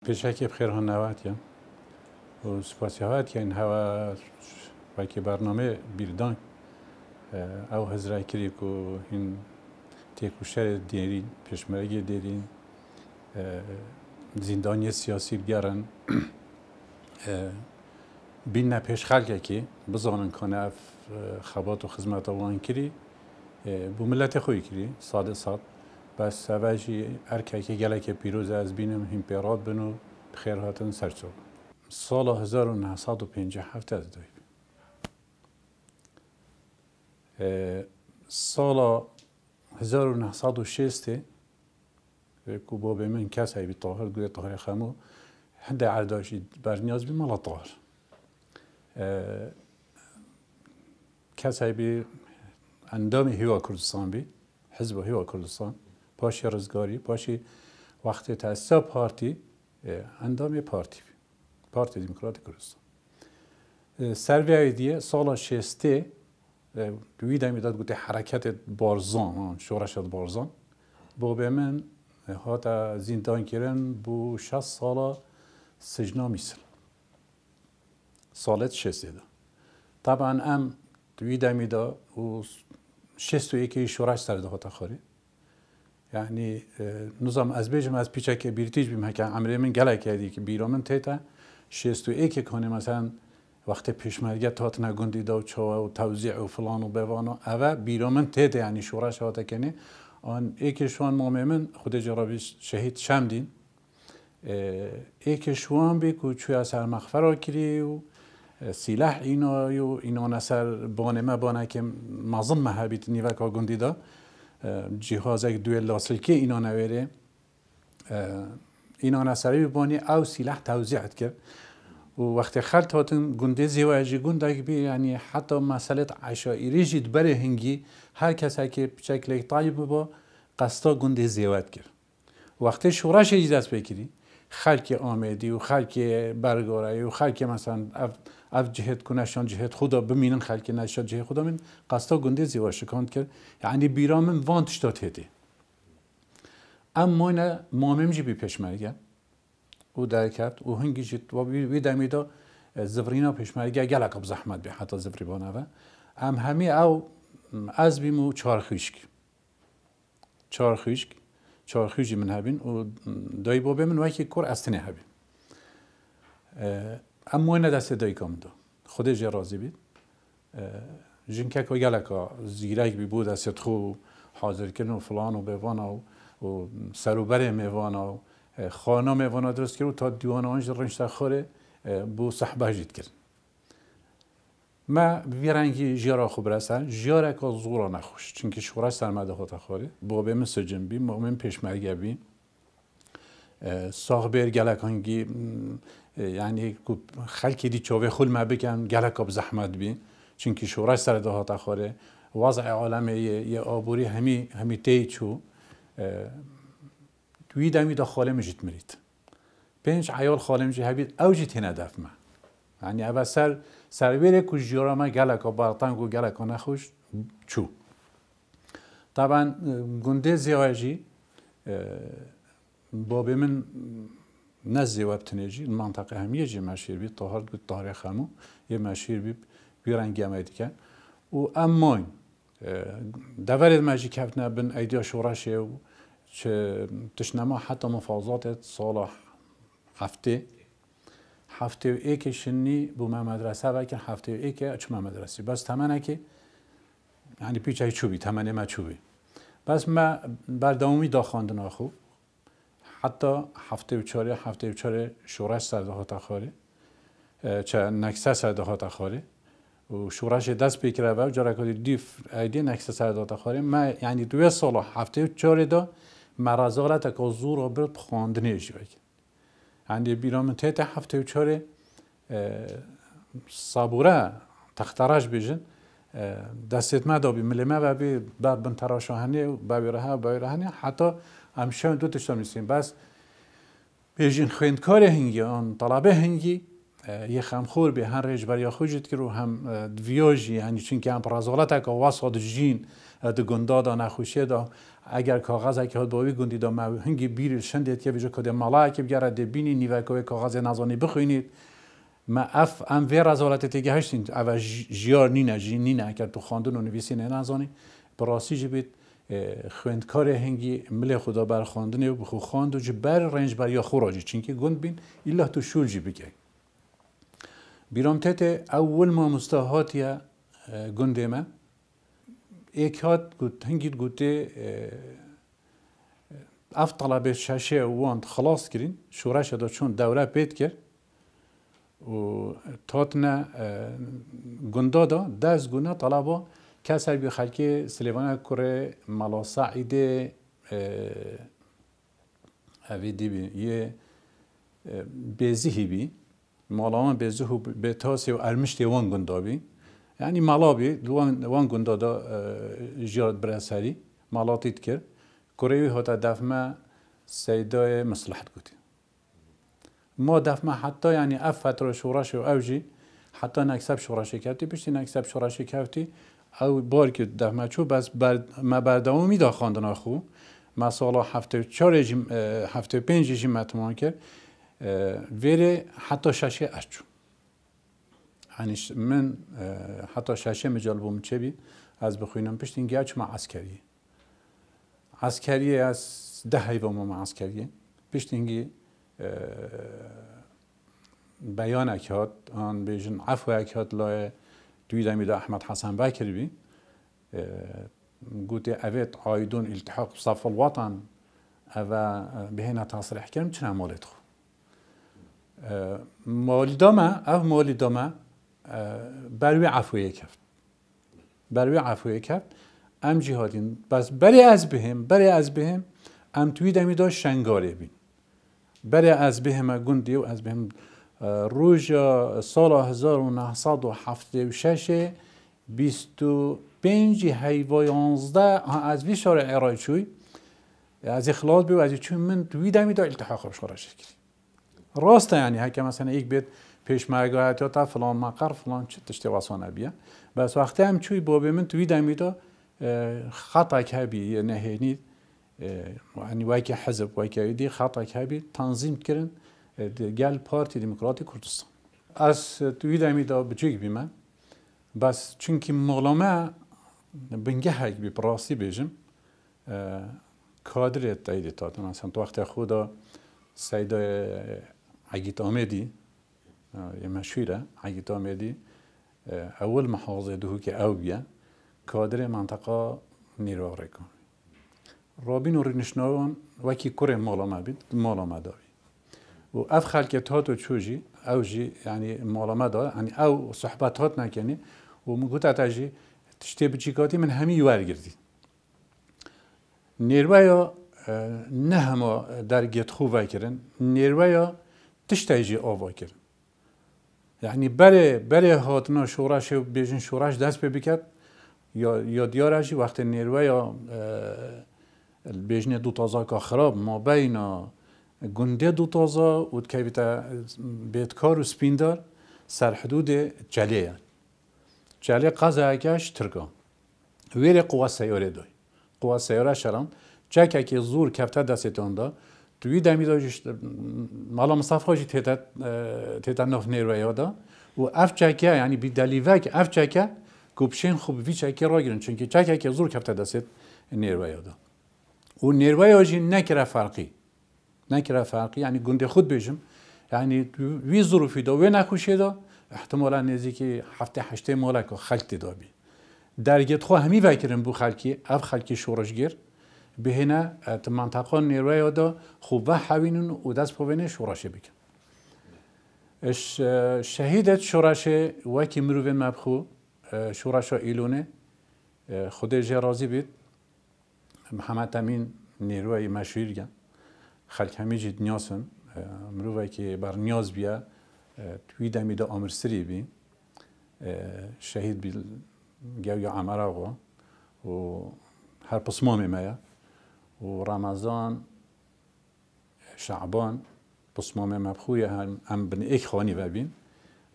پیشکی بخیر ها نوات یم و سپاسی هات که این هوا وکی برنامه بیردان او هزرای کری که این تکوشر دیرین پیشمرگی دیرین زندانی سیاسی بیارن بین نپیش خلقه که بزانن کنه اف خبات و خدمات وان کری بو ملت خوی کری صاد بس سواجی ارکه که گله که پیروز از بینم هم پیراد بنو بخیر هاتن سرچوب سال 1957 از دوی سال 1906 که باب من کسی بی طاهر گوی طاهر خمو هند عرداشی برنیاز بی مال طاهر کسی بی اندام هوا کردستان بی حزب هوا کردستان پاشی رزگاری پاشی وقتی تأسیس پارتی اندام پارتی دموکراتی کردستان سروی دیه سال 60 دویده میداد گوته حرکت بارزان شورشت بارزان باب من هات زندان کردن بو 60 سال سجنا مصر سالت 60 ده طبعا ام دویده میداد و 61 شورش سرده هات خاری یعنی نظام از بیشم از پیچه که بیرتیج بیم که عمره من گله کردی که بیرامن تیتا 61 کنه مثلا وقت پیشمرگه تات نگندی دا و چوا و توزیع و فلان و بوانو اوه بیرامن تیتا یعنی شورش هاته کنه آن ایکشوان مامن خود جرابیش شهید شمدین ایکشوان بی که چوی اثر مخفر کری و سلاح اینا نسر بانه که مازن محبیت نیوکا گندی دا جهاز یک دوی لاسلکی اینا نویره اینا نسری بانی او سلاح توزیعت کرد و وقتی خلط هاتن گنده زیواجی گنده بی یعنی حتی مسئله عشائری جید بره هنگی هر کسی که بشکل طایب با قصدا گنده زیواد کرد وقتی شورش جید دست بکری خلق آمدی و خلق برگارایی و خلق مثلا اف جهت کنشان جهت خدا بمینن خلق نشان جهت خدا من قصدا گنده زیواد شکاند کرد یعنی بیرامن وانتش داد هدی اما نه مامم جی بی پیشمرگه و درکت و هنگی جت و بیدم میدا زفرینا پیشمرگه گلک اب زحمت به حتی زفری بانه ام همی او از بیمو چارخوشی من هبین و دای بابه من وکی کور استنه هبین اما نه دست دای کام دو خودش راضی بید جنکه که گلکا زیرک بی بود است خو حاضر کردن و فلان و بوانا و سروبر میوانا و خانه میوانا درست کرد و تا دیوان آنج رنج خوره بو صحبه جید کرد ما ویرانگی جیرا خوب رسن جیرا که زورا نخوش چونکه شورش سرمده هات خوره بابه من سجن بی مؤمن پیشمرگه بی صاحب گلکانگی یعنی خلکی دی چوبه خل ما بکن گلک اب زحمت بی چونکه شورش سرده هات خوره وضع عالم یه آبوری همی تیچو توی دمی دا خالم جیت مرید پنج عیال خالم جی هبید او جیت هندف ما یعنی اول سرویره که جیارا ما گلک و بارتنگ و گلک و نخوش چو طبعا گنده زیواجی بابی من نزیواب تنجی منطقه همیه جی مشیر بید طاهر بود تاریخ همو یه مشیر بید بیرنگی همه دیگه و امان دورد ماجی کفتنا بن ایدیا شورشه و چه تشنما حتی مفاوضات سال هفته و ایک شنی بو ما مدرسه و که هفته و ایک اچما مدرسه بس تمنه که یعنی پیچه چوبی تمنه ما چوبی بس ما بردامی دا خواندن آخو حتی هفته و چاره شورش سرده ها تخاره چه نکسه سرده ها تخاره و شورش دست بکره و جرکاتی دیف ایدی نکسه سرده ها تخاره ما یعنی 2 سال هفته و چاره دا مرازالت که زور و برد خواندنه جوید یعنی بیرام تیت هفته و چاره صابوره تختراش بیجن دستت ما دابی ملمه و بی بعد بن تراشاهنه و باویرهنه حتی همشان دو تشتم نیستیم بس بیجین خویندکار هنگی آن طلبه هنگی یه خمخور به هر رج برای خوجت کرد و هم دویاجی یعنی چون که هم پرازالت که واسط جین د گندا دا نخوشه دا اگر کاغذ که هات باوی گندی دا ما هنگی بیر شندت یه بیچاره کد مالا که بگره دبینی نیوکوی کاغذ نزانی بخوینید ما اف ام وی رازالت تیگه هشتین اول جیار نینه جین نینه که تو خواندن و نویسین نزانی براسی جبید خوندکار هنگی مل خدا بر خواندن و بخو خواند و جبر رنج بر یا خوراجی چون که گند بین ایلا تو شول جی بگه بیرام تت اول ما مستحاتیا گنده ما ایکات گوت هنگید گوته اف طلبه شاشه واند خلاص کرین شورش دا چون دوره پیت کرد و تاتنا گنده دا دست گونه طلبه کسر بی خلکی سلیوان کره ملا سعیده اویدی بی یه بیزیهی بی مالا بیزیهو به تاسی و ارمشتی وان گنده بی یعنی مالا بی وان گنده دا جیاد برسری مالا تید کرد کره هاتا دفمه سیدای مصلحت گوتی ما دفمه حتی یعنی اف فتره شورش و اوجی حتی نکسب شورشی کفتی پشتی نکسب شورشی کفتی او بار که دفمه چو بس ما بردامو میدا خواندن خو ما سالا هفته پنج جیم متمان کرد ویره حتی ششه اشچو یعنی من حتی ششه مجال بوم چه بی از بخوینم پشت این گیاچ ما عسکری از 10 حیوان ما عسکریه پشت اینگی بیان اکهات آن بیشن عفو اکهات لای دوی دمید احمد حسن بکری بی قلت اوید عایدون التحاق صف الوطن و بهنا تصریح کردم چنان مالت خو مالی دامه بروی عفویه کفت ام جهادین بس بری از بهم ام توی دمیدا شنگاره بین بری از بهم گندی و از بهم روز سال 1976 25 حیوان 11 از وی شارع ارائه چوی از اخلاص بی و از چون من توی دمیدا التحاق روش خورش کردی راسته یعنی هکه مثلا یک بیت پیشمرگایت یا تا فلان مقر فلان چه تشتی واسانه بیه بس وقتی هم چوی بابی من توی دمیدا خطا کبی نهینی یعنی وایک حزب وایک ایدی خطا کبی تنظیم کردن گل پارتی دموکراتی کردستان از توی دمیدا بچیک بیمه بس چونکی مغلامه بنگه هک بی پراسی بیجم کادر تایید تاتون مثلا تو وقت خدا سیدای عگیت آمدی یه مشهوره عگیت آمدی اول محافظه دهو که او بیه کادر منطقه نیرو ریکن رابین و رنشناوان وکی کره مغلامه بید مغلامه داری و اف خلقت هاتو چوجی او جی یعنی مغلامه دار یعنی او صحبت هات نکنی و مگوت اتاجی تشتی بچیکاتی من همی یوار گردی نیرویا نه همه درگیت خوب وکرن نیرویا تشتیجی آوا کرد یعنی بره هاتنا شورش و بیشن شورش دست بکرد یا دیارشی وقت نیرویا بیشن دو تازه که خراب ما بینا گنده دو تازه و که بیتکار و سپیندار سر حدود جلیه جلیه قضایکش ترکان ویره قوه سیاره دای قوه سیاره شرم چکه که زور کفته دستتان دا توی دمیدا مالا مصطفی تیتا نف نیرویا دا و اف چکه یعنی بی دلیوک اف چکه گوبشین خوب وی چکه را گیرن چون که چکه که زور کفته دست نیرویا دا و نیرویا جی نکره فرقی یعنی گنده خود بیشم یعنی وی ظروفی دا وی نخوشی دا احتمالا نزدیکی هفته هشته مالک خلق دا بی درگت خو همی وکرن بو خلقی اف خلقی شورشگیر بهنا منطقه نیروی دا خوب حوینن و دست پوینه شورشه بکن. شهیدت شورشه وکی مروین مبخو شورشه ایلونه خود جرازی بید محمد امین نیروی مشهور گن خلق همی جد نیاسن مروی که بر نیاز بیا توی دمیده آمر سری بی شهید بی گویا عمر آقا و هر پسمامی مایا و رمضان شعبان پسمام مبخوی هم بن ایک خانی ببین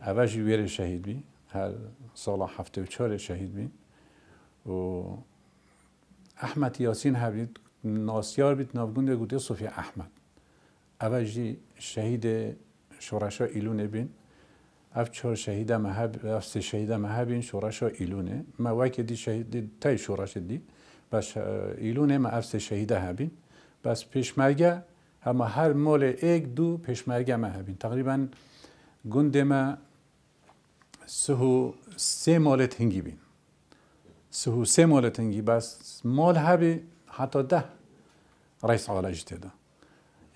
اوج ویر شهید بی هر سال 74 شهید بی و احمد یاسین هبید ناسیار بید نافگونده گوده صوفی احمد اوجی شهید شورشا ایلونه بین اف چهار شهیده مهب اف سه شهیده مهبین شورشا ایلونه ما وقتی دی شهید تای شورش دی بس ایلونه ما اف سه شهیده هبین بس پیشمرگه اما هر مال یک دو پیشمرگه مهبین تقریبا گنده ما سه سه مال تنگی بین سه مال تنگی بس مال هبی حتی 10 رئیس عالج تدا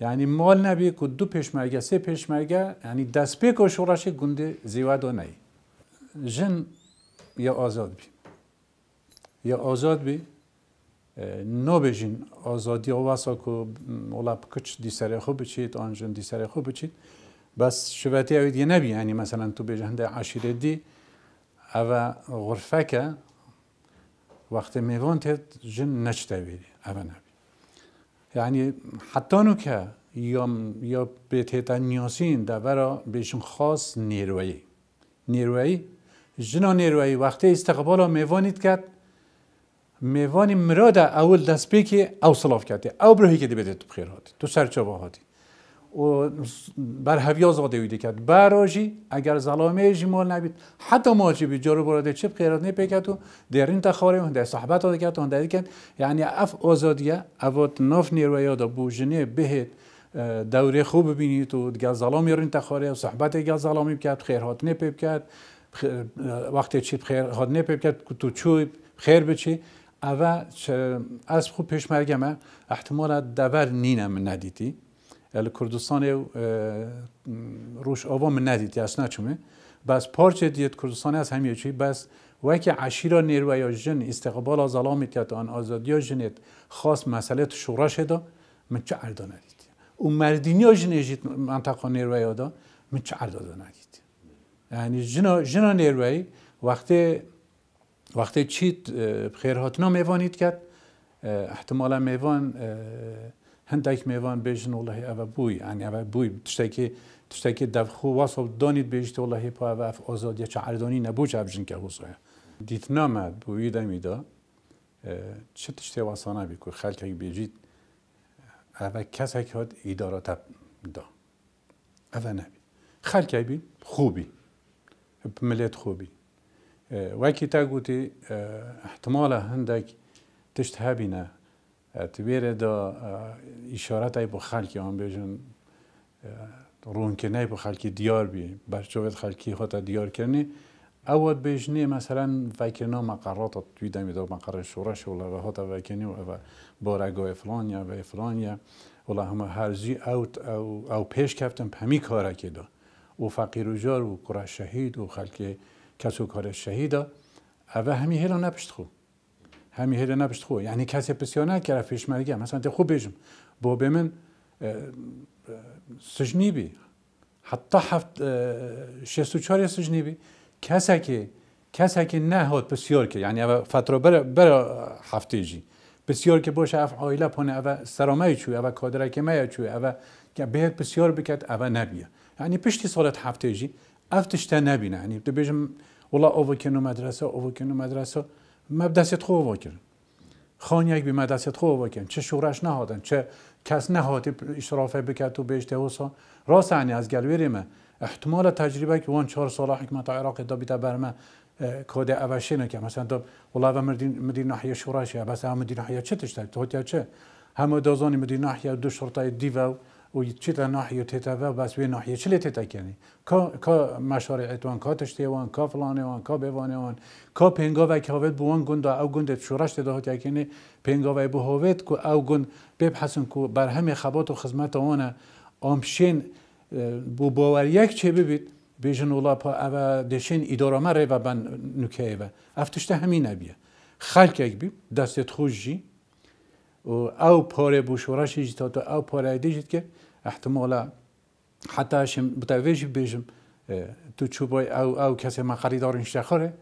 یعنی مال نبی که دو پیشمرگه سه پیشمرگه یعنی دست پیک و شورش گنده زیاد و نی جن یا آزاد بی یا آزاد بی نو بجین آزادی و واسه که ولی کچ دی سر خوب بچید آنجن دی سر خوب بچید بس شباتی اوید یه نبی یعنی مثلا تو بجنده عشیره دی او غرفه که وقت میوان تد جن نچته بیری او نبی یعنی حتی نو که یا به تیتا نیاسین دورا بهشون خاص نیرویی جنا نیرویی وقتی استقبالا میوانید کرد میوانی مراده اول دست پیکی او صلاف کردی او برهی که دی بده تو بخیر هاتی تو سرچابه هاتی و بر هویا زاده ویدی کرد براجی اگر ظلامه جمال نبید حتی ماجی بی جارو براده چه بخیرات نپیکت و درین تخاره هنده صحبت ها دکت و هنده دکت یعنی اف آزادیه اوات ناف نیرویا دا بو جنه بهت دوره خوب ببینید و دیگه ظلامی رین تخاره و صحبت دیگه ظلامی بکرد خیرات نپیب کرد وقتی چی خیرات نپیب کرد تو چوی خیر بچی اول از خوب پیشمرگمه احتمال دور نینم ندیدی کردستان روش آوا من ندیدی اصلا چومه بس پارچه دیت کردستان از همیه چی بس وکی عشیرا نیروی جن استقبال ظلامی که آن آزادی جنت خاص مسئله شورش دا من چه عرض ندیدی و مردینی جن اجید منطقه نیروی دا من چه عرض ندیدی یعنی جنا نیروی وقتی چیت خیرهاتنا میوانید کرد احتمالا میوان هندک میوان بیشن والله اوه بوی یعنی اوه بوی تشتکی دفخو واسب دانید بیشت والله پا اوه آزادی چه عردانی نبوج ابجن که حوصه دیت نامد بوی دمیدا چه تشتی واسانه بی که خلقی بیجید اوه کسی که هاد ایدارات دا اوه نبی خلقی بی خوبی ملیت خوبی وکی تا گوتی احتمالا هندک تشت هبینه تبیره دا اشارت ای با خلقی هم بیشن رون که نه با خلقی دیار بی برچوبت خلقی خواهد دیار کنی اول بیشنی مثلا فکرنا مقرات تویده میده مقر شورش ولا و هات وکنی و بارگاه فلانیا و فلانیا ولا همه هرزی او پیش کفتم همی کاره که دا و فقیر و جار و کره شهید و خلقی کسو کار شهیدا اوه همی هیلا نپشت خو همی هیلا نپشت خو یعنی کسی پسیانه کرده پیشمرگه مثلا تی خوب بیجم با به من سجنی بی حتی 64 سجنی بی کسی که نه هات بسیار که یعنی اوه فتره برا هفته جی بسیار که باشه اف عائله پانه اوه سرامه چوی اوه کادره که مه چوی اوه که بهت بسیار بکد اوه نبیه یعنی پشتی سالت هفته جی افتشته نبینه یعنی تو بیشم والله اوکنو مدرسه مبدست خو واکر خان یک بی مدرسه خو واکن چه شورش نهادن چه کس نهاتی اشرافه بکرد تو بیشته وسا راست یعنی از گلویری ما احتمال تجربه که وان 4 سال حکمت عراق دا بیت برما کد اوشینه که مثلا تو والله مدیر ناحیه شورش بس هم مدیر ناحیه چه تشته تو چه هم دازانی مدیر ناحیه دو شرطه دیو و چی تا ناحیه تتوا بس وی ناحیه چلی تتا کنی کا مشارع توان کا تشتیوان کا فلانه وان کا بوانه وان کا پنگا و کاوت بوان گند او گند شورش تدا هات کنی پنگا و بهوت کو او گند ببحثن کو بر همه خبات و خدمت آن امشین بو باور یک چه ببید بیشن ولا پا او دشین اداره مره و بن نکه و افتشته همین نبیه خلق یک بی دست خوشی و او پاره بو شورش جیتا تو او پاره دیجید که احتمالا حتی اشم بتویجی بیشم تو چوبای او کسی ما خریدار انشخاره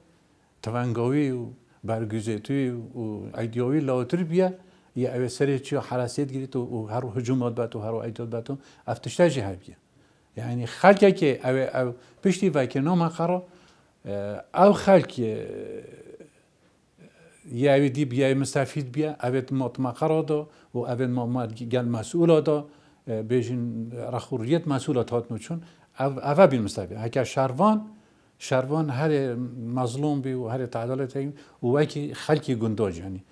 توانگاوی و برگزیتوی و ایدیاوی لاوتر بیا یا او سری چی حراسیت گیرید و هر هجومات باتو هر ایجاد باتو افتشته جه بیا يعني خلقه که او پشتی و که نام قرار او خلق یه اوی دی بیای مستفید بیا اوی مقرار دا و اوی ما گل مسئول دا بیشین رخوریت مسئولات هات نوچون اوه بین مستفید هکه شروان هر مظلوم بی و هر تعدالت هایی و وکی خلقی گنداج یعنی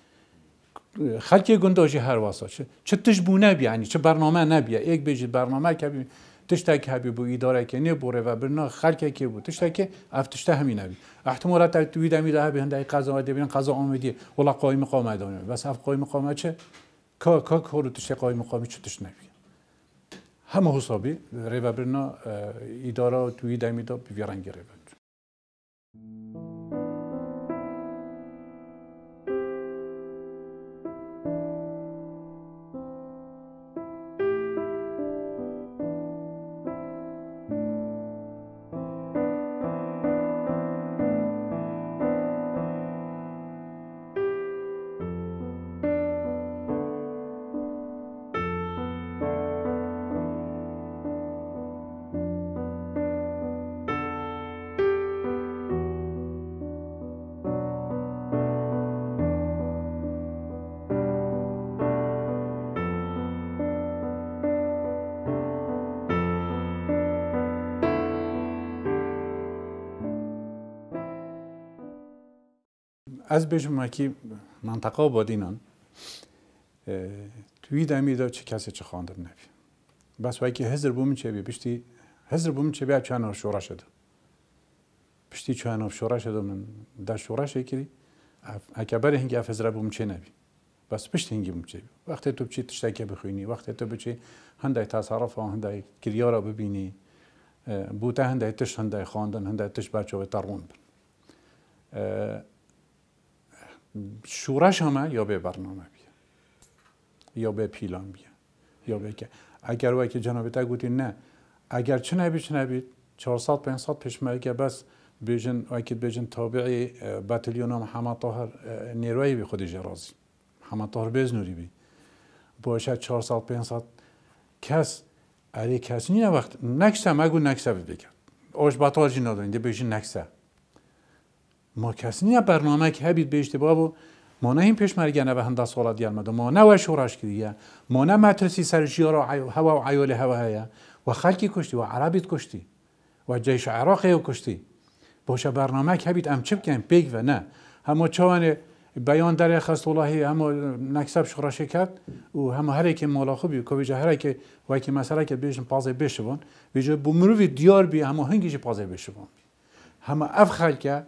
خلقی گنداجی هر واسه چه تشبونه بی یعنی چه برنامه نبیه یک بیجید برنامه که بی تشتاك هبي بو إدارة كني بوره وبرنا خلق كي بو تشتاك أفتشته همين هبي احتمالات تويد همي ده هبي هنداي قضاء دبيان قضاء آمدي ولا قائم قامة دانه بس أف قائم قامة چه کا كورو تشتاك قائم قامة چه تشنبي هم حسابي ريبا برنا إدارة تويد همي ده بيرانگي ريبا از بجم که منطقه بادینان توی دمی دا چه کسی چه خواندن نبی بس وای که هزر بومن چه بی پشتی هزر بومن چه بی چند آف شورا شده پشتی چند آف شورا شده من در شورا شکری اکبر هنگی اف هزر بومن چه نبی بس پشتی هنگی بومن چه بی وقتی تو بچی تشتکی بخوینی وقتی تو بچی هندای تصرف هندای کریارا ببینی بوته هندای تش هندای خواندن هندای تش بچه و ترون شورش همه یا به برنامه بیا یا به پیلان بیا یا به که اگر وای که جناب تا گویی نه اگر چه نبید 400 500 پشمرگه بس بیژن وای که بیژن تابعی باتلیون محمد طاهر نیرویی به خودش راضی محمد طاهر بزنوری بی باشه 400 500 کس علی کسی نه وقت نکسه مگو نکسه بگم آش باتاجی ندارن ده بیژن نکسه ما کسی نه برنامه که هبید به اشتباه و ما نه این پشمرگه نه به هنده سالات گرمده ما نه و شورش کردیه ما نه مدرسی سرشی را هوا و عیال هوا هیا و خلقی کشتی و عربیت کشتی و جیش عراقی کشتی باشه برنامه که هبید ام چه بکنیم بیگ و نه همه چوانه بیان در خست الله همه نکسب شورش کرد و همه هر یک مولا خوبی که ویژه هر یک وای که مثلا که بیشتر پازه بشون ویژه بمروی دیار بی همه هنگیش پازه بشون همه اف خلقه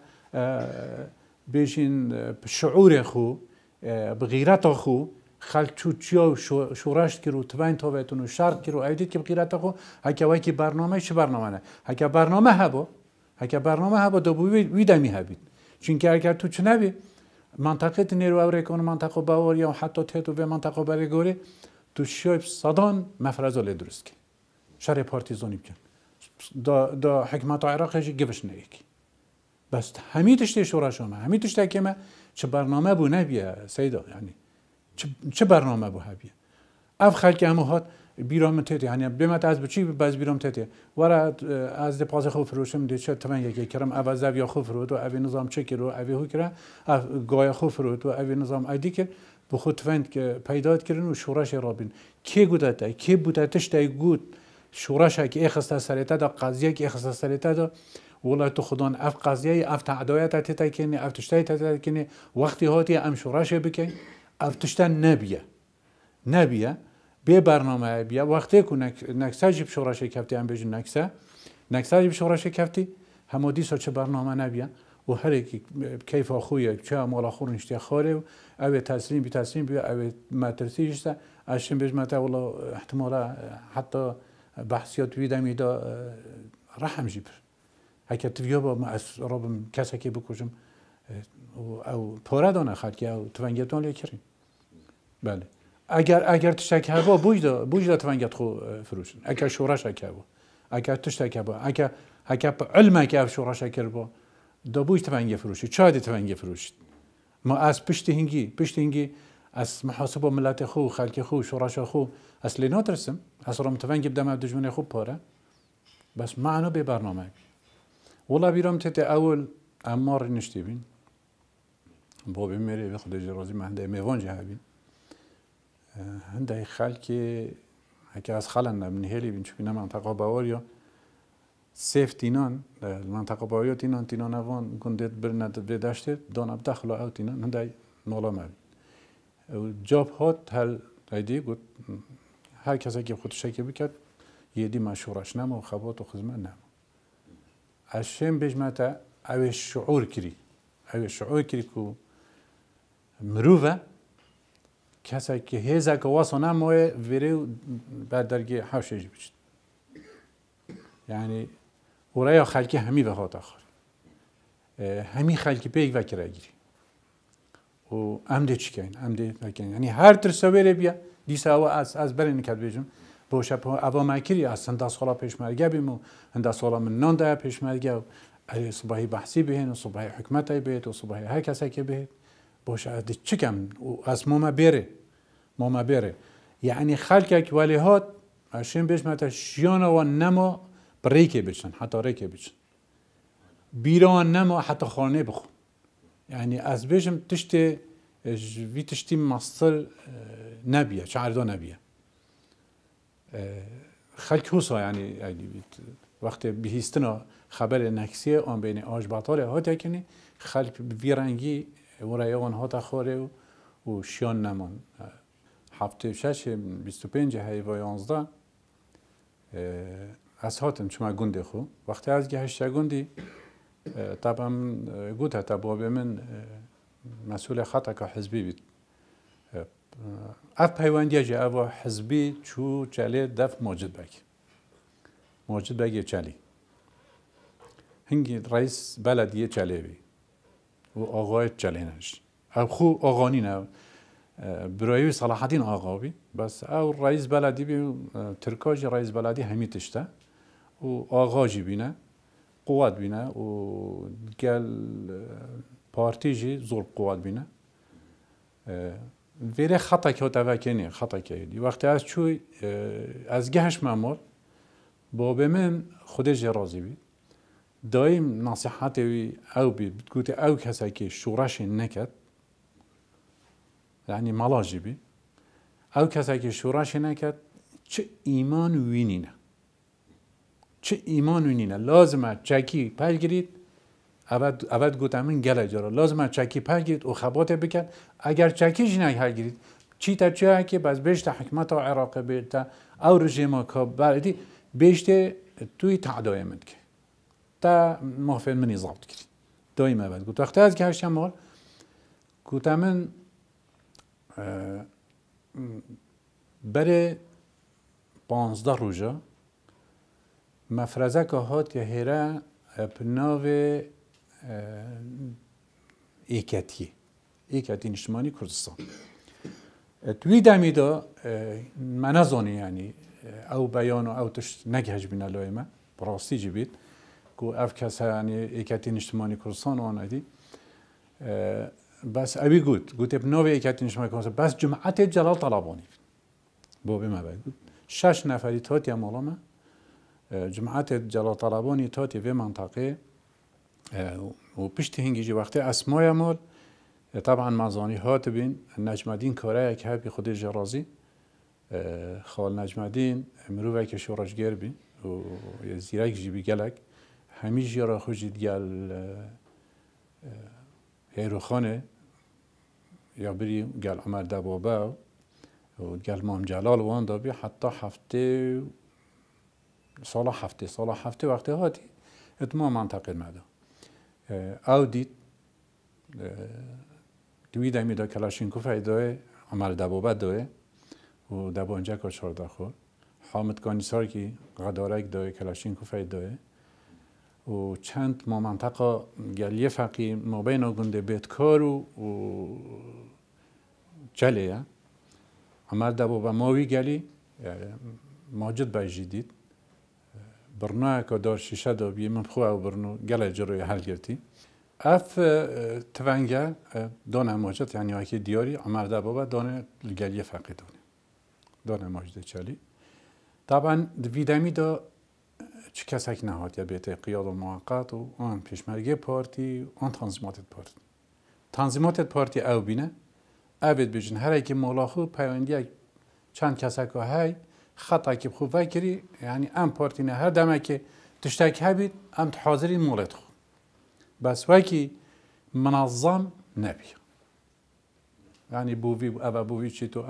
بیشین شعور خو بغیرت خو خلق چوچیا شورشت کرو توین تاویتون و شرط کرو ایدید که بغیرت خو هکه وای که برنامه چه برنامه نه هکه برنامه هبا دو ویدمی هبید چون که اگر تو چه نبی منطقه نیرو اوریکان منطقه باور یا حتی تهتو به منطقه برگوری تو شاید صدان مفرزاله درست کن شر پارتیزانی بکن دا حکمت عراقی گفش نیکی بس همین تشتی شورش همه همین تشتی که ما چه برنامه بو نبیه سیدا یعنی چه برنامه بو هبیه اف خلق همه هات بیرام تیتی یعنی بیمت از بچی باز بیرام تیتی ورا از دپاز خوب فروشم دی چه تمن یکی کرم اول زاویه خوب فرود و اوی نظام چکی رو اوی هو کرا گای خوب فرود و اوی نظام ایدی که به خود فند که پیدا کردن و شورش رابین کی گودته کی بوده تشتی گود شورش که اخسته سریته دا قضیه که اخسته سریته دا والله تو خدان اف قضیه اف تعدایت تیتا کنی اف تشتی تیتا کنی وقتی هاتی ام شورش بکن اف تشتی نبیه به برنامه بیا وقتی که نکسه جیب شورش کفتی هم بیشون نکسه جیب شورش کفتی همودی سا چه برنامه نبیه و هر کی کیف خویه چه مال خور نشتی خاره او تسلیم بی او مدرسی جسته اشم بیش مت والله احتمالا حتی بحثیات ویدمی دا رحم جیبر هکه تویا با ما از رابم کسی که بکشم او پاره دانه خلقی او تونگتون لیکرین بله اگر تشتک هوا بوجدا تونگت خو فروشن اگر شورش هوا اگر تشتک هوا اگر علمه که شورش کر با دا بوج تونگ فروشی چای تونگ فروشید ما از پشت هنگی از محاسبه ملت خو خلق خو شورش خو اصلی ناترسم اصلا تونگ بدم دجمن خو پاره بس معنا به برنامه بی والله بیرام تت اول امار نشتی بین با بمیری به خود جرازی مهنده میوان جه بین هنده خلک هک از خلن من هلی بین چون منطقه باوریا سیف تینان منطقه باوریا تینان اوان گندت برند بداشته دان اب داخل او تینان هنده نالا مبین جاب هات هل ایدی گفت هر کسی که خودش که بکرد یدی مشورش نمو خبات و خدمت نمو اشم بجمعتا او شعور کری کو مروفه کسی که هیزه که واسه نموه ویره بعد درگه حوشش بشد یعنی ورای خلکی همی به هات آخر همی خلکی پیک وکره گیری و امده چی کن امده وکن یعنی هر ترسویره بیا دیسه او از برای نکرد بیجم باشه اوا مکری از هنده سالا پیشمرگه بیم و هنده سالا من نان ده پیشمرگه و صبحی بحثی بهن و صبحی حکمتی بهت و صبحی هر کسی که بهت باشه از چی کم از ماما بره یعنی خلک که ولی هات اشیم بیش مت شیان و نما بریکه بچن حتی ریکه بچن بیران نما حتی خانه بخون یعنی از بیشم تشتی مصدر نبیه شعردا نبیه خلک حوصا یعنی وقتی بهیستنا خبر نکسیه آن بین آج بطاله ها تکنی خلک ویرنگی ورایان ها تخوره و شیان نمان هفته 25 هیوای 11 از هاتم چما گنده خو وقتی از گهشت گندی طبعا گوته تبا به من مسئول خطا که حزبی بید اف پیوندی جه او حزبی چو چلی دف ماجد بگی چلی هنگی رئیس بلدیه چلی بی و آقای چلی نش او خو آقانی نه برای صلاح الدین آقا بی بس او رئیس بلدی بی ترکاج رئیس بلدی همی تشته و آقا جی بینه قوت بینه و گل پارتی جی زور قوت بینه ویره خطا که توکنی خطا که وقتی از چوی از گهش مامور با به من خودش راضی بی دایم نصیحت وی او بی بتگوتی او کسی که شورش نکد یعنی ملاجی بی او کسی که شورش نکد چه ایمان وینینه لازمه چکی پرگیرید اول گوتم من گله جارا لازمه چکی پرگیرید و خبات بکن اگر چکیش نگیرید چی تا چه که باز بیشتر حکمت عراق بیشتر او رژیم که بعدی بیشتر توی تعدای من که تا محفل منی ضبط کرد دائما بعد گوت وقتی از که هشتم مال گوتم من بره 15 روزه مفرزه که هات یه هره پناو ایکتی نشمانی کردستان توی دمیدا منازانی یعنی او بیان و او تشت نگهج بین لایمه براستی جبید که اف کسا یعنی ایکتی نشمانی کردستان وان دی بس ابی گوت پناو ایکتی نشمانی کردستان بس جمعت جلال طلبانی بابی ما باید 6 نفری تاتی امالامه جماعت جلال طلبانی تاتی في منطقه و پشت هنگی وقتی اسمای مال طبعا مزانی هات بین نجم الدین کاره که هبی خود جرازی خال نجم الدین مروه که شورشگر بین و زیرک جیبی گلک همی جیرا خوشید گل هیروخانه یا بری گل عمر دبابه و گل مام جلال وان دابی حتی سال هفته وقتی هاتی اتمام منطقه مده او دید دوی دمی دا کلاشینکوف ایدای عمر دبابه دای و دبانجه که 14 خور حامد کانیسار که غدارک دای کلاشینکوف ایدای و چند ما منطقه گلیه فقی ما بین گنده بیتکار و چلیه عمر دبابه ماوی گلی ماجد بایجی دید برنامه که دار شیشه دا بی من خواه برنامه گله جروی حل گرتی اف تونگه دانه ماجد یعنی اکی دیاری عمر دبابه دانه گلیه فقی دانه ماجد چلی طبعا ویدمی دا چه کسک نهاد یا بیت قیاد موقت و آن پیشمرگی پارتی آن تنظیمات پارتی او بینه اوید بیشن هر کی ملاخو پیوندی چند کسک های خطا کی خوب فکری یعنی ام پارتی نه هر دمه که تشتاک هبید ام حاضرین مولد خو بس وکی منظم نبی یعنی بووی چی تو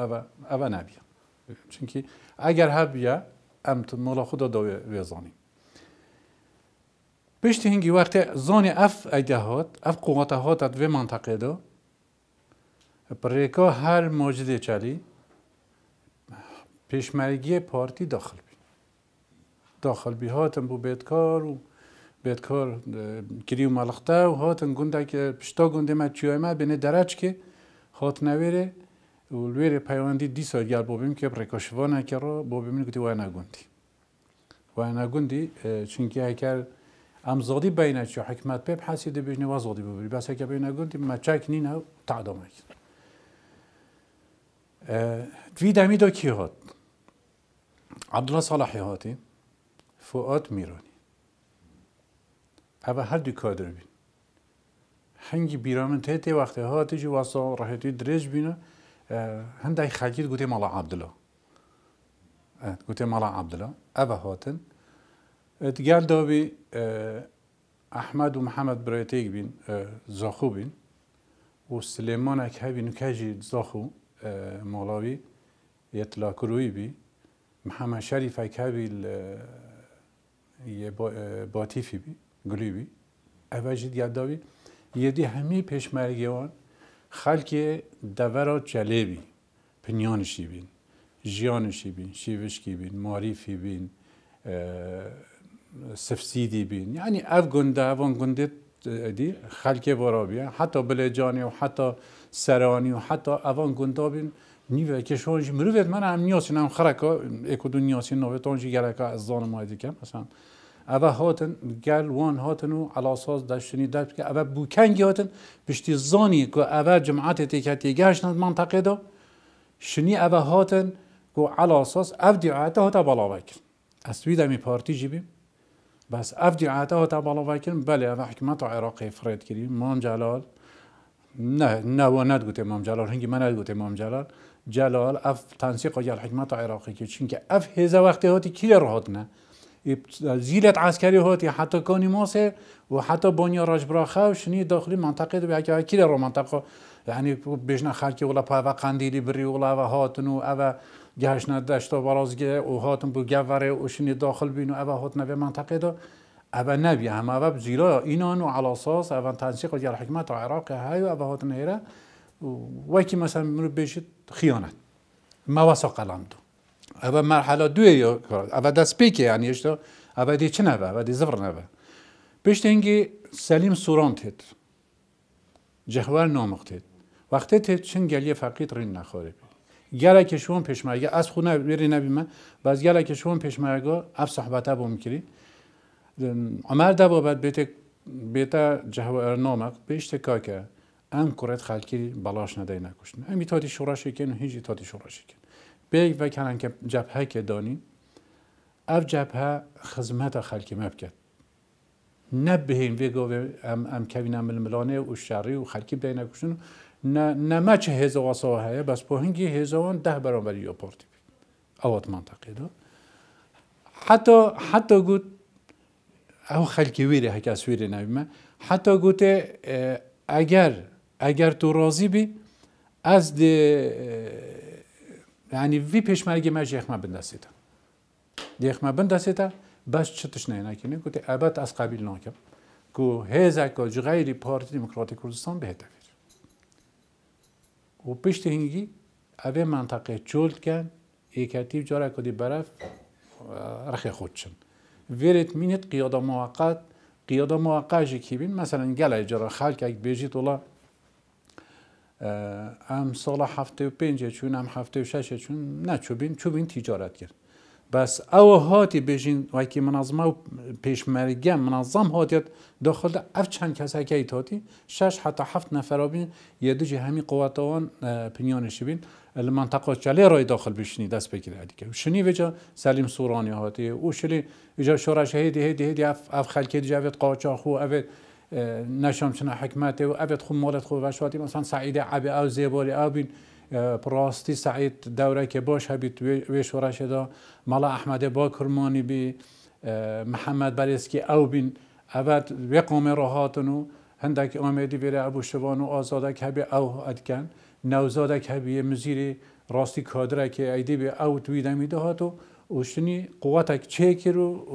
اوا نبی چونکی اگر هبیه ام ملاخو دا ویزانی بیشتر هنگی وقت زانی اف ایدهات اف قوتهات ات و منطقه دا پریکا هر موجود چلی پیشمرگی پارتی داخل بی هاتن بو بیتکار کریو ملخته و هاتن گنده که پشتا گنده ما چیوی ما بینه درج که هات نویره و لویر پیواندی 10 سال گل بابیم که پریکاشوانه که را بابیم گوتی وای نگوندی چونکه اگر امزادی بینه چیو حکمت پیب حسیده بیشنی وزادی ببری بس اگر بینه گوندی مچک نینه تعدامه وی دمی دا کی هات عبدالله صالحی هاتی فؤاد میرانی اوه هر دو کادر بین هنگی بیرامن تهتی وقتی هاتی جو واسه راحتی درج بینه هندای خلقیت گوتی مالا عبدالله اوه هاتن اتگل دابی احمد و محمد برایتیگ بین زاخو بین و سلیمان اکه بین کجی زاخو مالاوی اطلاع کروی بی محمد شریف اکهبیل باتیفی بی گلی بی اوجید یادداوی یدی همی پیشمرگیوان خلک دورات جلیبی پنیانشی بین جیانشی بین شیوشکی بین معریفی بین سفسیدی بین یعنی اف گنده اوان گنده دی خلک ورابیه حتی بلجانی و حتی سرانی و حتی اوان گنده بین نیوه که شونجی مروفت من هم نیاسی نم خرکا اکودو نیاسی نویتانجی گلکا از زان مایدی کم مثلا اوه هاتن گل وان هاتنو علا اساس داشتنی داشت که اوه بوکنگی هاتن بشتی زانی که اوه جماعت تکتی گشتند منطقه دا شنی اوه هاتن که علا اساس اف دیعاته هاتا بالا وکن اسوی دمی پارتی جیبیم بس اف دیعاته هاتا بالا وکن بله اوه حکمت عراقی فرید کریم مام جلال نه و ندگوت امام جلال هنگی من ندگوت امام جلال اف تنسیق جل حکمت عراقی که چون که اف هزا وقتی هاتی کی رو هاتنه زیلت عسکری هاتی حتی کانی ماسه و حتی بانیا راجبراخه و شنی داخلی منطقه دو بیاکه کی رو منطقه یعنی بجنا خلکی ولا پا قندیلی بری ولا و هاتن و او گهشنا دشتا برازگه و هاتن بو گوره و شنی داخل بین و او هاتن به منطقه دو او نبی هم او بزیرا اینان و علا اساس او تنسیق جل حکمت عراقی های و او هاتن هیره وکی مثلا منو بشید خیانت مواسا قلمدو او مرحله دوی او دست پیکه یعنی اشتا او دی چه نبه او دی زفر نبه بشت اینگی سلیم سوران تید جهور نامق تید وقتی تید چن گلیه فقید رین نخواره بی گله که شون پیشمرگه از خونه بری نبی من باز گله که شون پیشمرگه اف صحبته بوم کری عمر دبا بعد بیتا جهور نامق بیشت که که ام کرد خالکی بالاش ندای نکشن امی تاتی شوراشی کن و هیچی تاتی شوراشی کن بیگ و کنن که جبهه که دانی اف جبهه خدمت خالکی مبکد نبهین ویگو ام کوین ململانه و شری و خالکی بدای نکشن نه ما چه هزا واسه بس با هنگی هزاوان 10 برابر یا پارتی اوات منطقه دو حتی گوت او خالکی ویره هکاس ویره نبیم حتی گوته اگر تو راضی بی از یعنی وی پیشمرگی ما جیخما بندستیده جیخما بندستیده بس چتش نه نکنه گوته ابد از قبیل ناکم که هزا که غیری پارتی دموکراتیک کردستان بهتر و پشت هنگی اوه منطقه جلد کن ایکتیو جاره کدی برف رخی خودشن ویرت مینت قیاده موقت جی کی بین مثلا گله جاره خلق اگه بیجید اولا ام سال 75 چون ام 76 چون نه چوبین تجارت کرد بس او هاتی بجین وکی منظمه و پیشمرگه منظم هاتیت داخل اف چند کسایی که ایتاتی 6 حتی 7 نفر بین یه دو همی قواتوان پنیانش بین المنطقه چلی رای داخل بشنی دست بگیره دیگه شنی وجا سلیم سورانی هاتی او شلی وجا شورش هدی اف خلکی جاوید قاچاق خو اوید نشام چنا حکمت و اوید خو مالت خو وشواتی مثلا سعید عبی او زیباری او بین براستی سعید دوره که باش هبید وی شورش دا مالا احمد با کرمانی بی محمد بریسکی او بین اوید وی قوم راهاتنو هندک آمدی بیره ابو شوان و آزادک هبی او ادکن نوزادک هبی مزیری راستی کادره که ایدی بی او تویده میده هاتو و شنی قوتک چه رو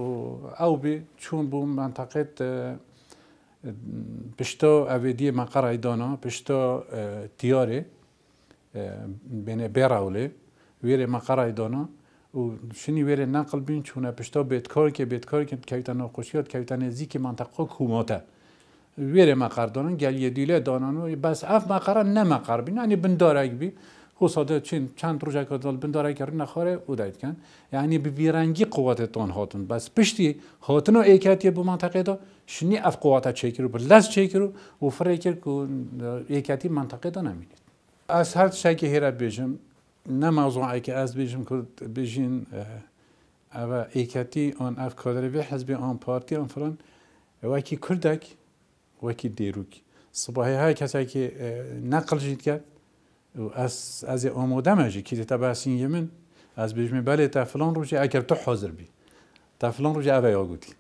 او بی چون بو منطقه پشتا اویدی مقرع دانا پشتا تیاره بین بیراوله ویره مقرع دانا و شنی ویره نقل بین چونه پشتا بیتکار که کویتا ناقوشیات کویتا نزدیک منطقه کوماته ویره مقر دانن گل یه دیله دانانو بس اف مقره نه مقر بین یعنی بندارک بی حساده چند روزه که دال بندارک رو نخوره او داید کن یعنی به بیرنگی قوت تان هاتون بس پشتی هاتون و ایکاتی بو منطقه دا شنی اف قوت چیکرو بلس چیکرو و فریکر که ایکاتی منطقه دا نمینید از هر شکی هیره بیجم نه موضوعی که از بیجم که بیجین او ایکاتی آن اف کادر وی حزب آن پارتی آن فلان وکی کردک وکی دیروک صباحی های کسی که نقل جید کرد و از آموده مجی که تبعثین یمن از بیجمی بله تا فلان روزی اگر تو حاضر بی تا فلان روزی اوه یا گوتی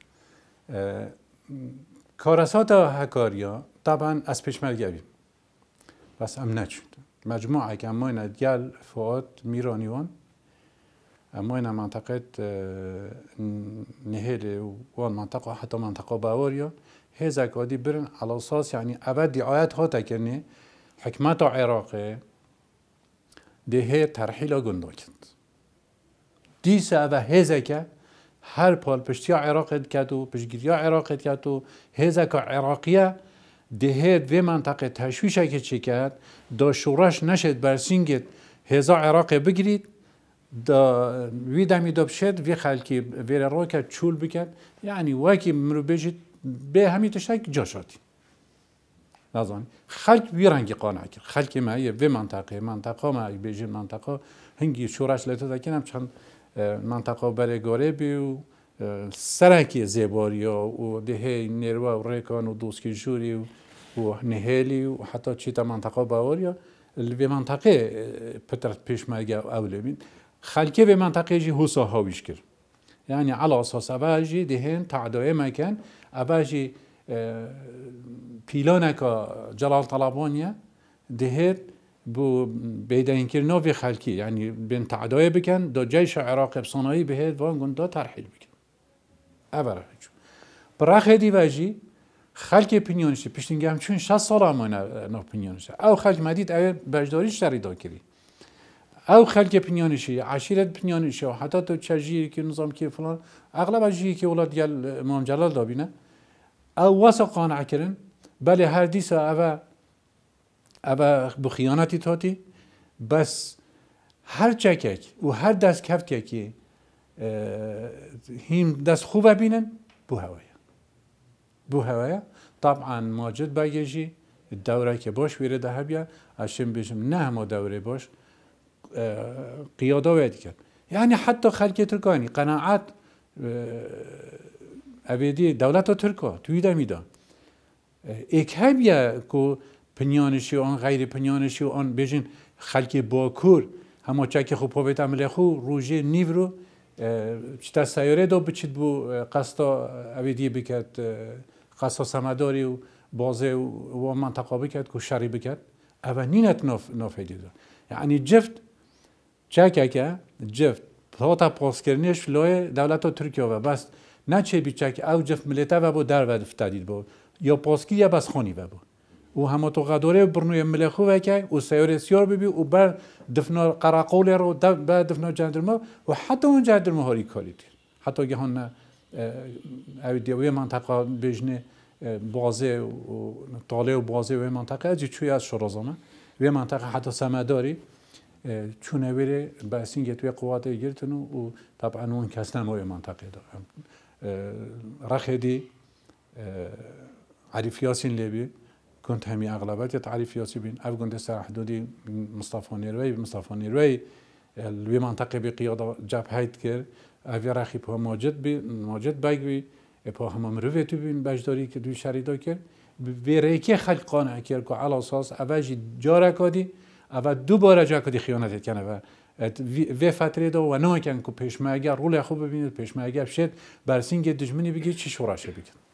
کارسات هکاریا طبعا از پیشمرگه بیم بس ام نچود مجموعه که اما این گل فواد میرانیوان اما این منطقه نهیل و منطقه حتی منطقه باوریا هزا کادی برن على اساس يعني ابد دعايات هاتا كني حكمت عراقي ده هي ترحيل گنداكت ديس او هزا که هر پال پشتیا عراق کدو پشگیریا عراق کدو هزا که عراقیه ده هي و منطقه تشویشه که چی کرد دا شورش نشد برسینگت هزا عراق بگیرید دا وی دمی دا بشد وی خلکی وی را که چول بکرد یعنی واکی مرو بجید به همین تشک جاشاتی نازانی خلق بیرنگی قانع کرد خلق معیه و منطقه ما بیجی منطقه هنگی شورش لیتا دکنم چند منطقه برگاره بی و سرکی زیباریا و دهه نیروا و ریکان و دوسکی جوری و نهیلی و حتی چیتا منطقه باوریا و منطقه پترت پیش مرگه اوله بین خلقی و منطقه جی حسا هاویش کرد يعني على أساس أباجي دهين تعداء مكان أباجي بيلانك جلال طلبانية دهين بو بيدين كرنا في خلقي يعني بين تعداء بكن دا جيش عراقي بصناعي بهيد وان قندا ترحيل بكن أبرا براخي دي واجي خلقي بنيانشي بيشتنگه هم چون 60 سال همانا نو بنيانشي أو خلق مديد أو بجداريش تريدا كري او خلق پنیانشی عشیرت پنیانشی و حتی تو چجیری که نظام که فلان اغلب اجی که ولاد گل امام جلال دابینه او واسه قانع کردن بله هر دیسا او بخیانتی تاتی بس هر چکک و هر دست کفت که هم دست خوب بینن بو هوایا طبعا ماجد بگیجی دوره که باش ویره ده بیا اشم بشم نه ما دوره باش قیاده وید کرد یعنی حتی خلق ترکانی قناعت اویدی دولت ترکا توی دمیدان اکهبیه که پنیانشی و آن غیر پنیانشی و آن بیشین خلق باکور همه چک خوب پاویت عمله خو روژه نیو رو چتا سیاره دو بچید بو قصدا اویدی بکد قصدا سمداری و بازه و منطقه بکد که شری بکد اول نینت نافیدی دار یعنی جفت چکه جفت تا پاس کردنش لای دولت ترکیه و بس نه چه بیچک او جفت ملته و با در ود افتادید با یا پاسکی یا بس خانی و با و همه تو قدره برنوی ملخو و که و سیاره سیار ببی و بر دفنا قراقول رو بعد دفنا جندرما و حتی اون جندرما هاری کارید حتی که هن اویدیوی منطقه بجنه بازه و طاله و بازه و منطقه از چوی از شرازانه و منطقه حتی سمداری چونه بره بسینگ توی قوات گرتن و طبعا اون کس نمای منطقه دارم رخدی عرفیاسین لبی كنت همي اغلبيه تعريفياتي بين افغان دستر حدودي مصطفى نيروي الوي منطقه بقياده جبهه كر اوی رخی پا ماجد بگوی پا همه مروی تو بین بجداری که دوی شریدا کرد به ریکی خلق قانع کرد که علا اساس اوجی جاره کدی اول دوباره جا کدی خیانت کنه و و فتره دا و نه کن که پیشمرگه رول خوب ببینید پیشمرگه شد برسینگ دشمنی بگید چی شوراشه بگید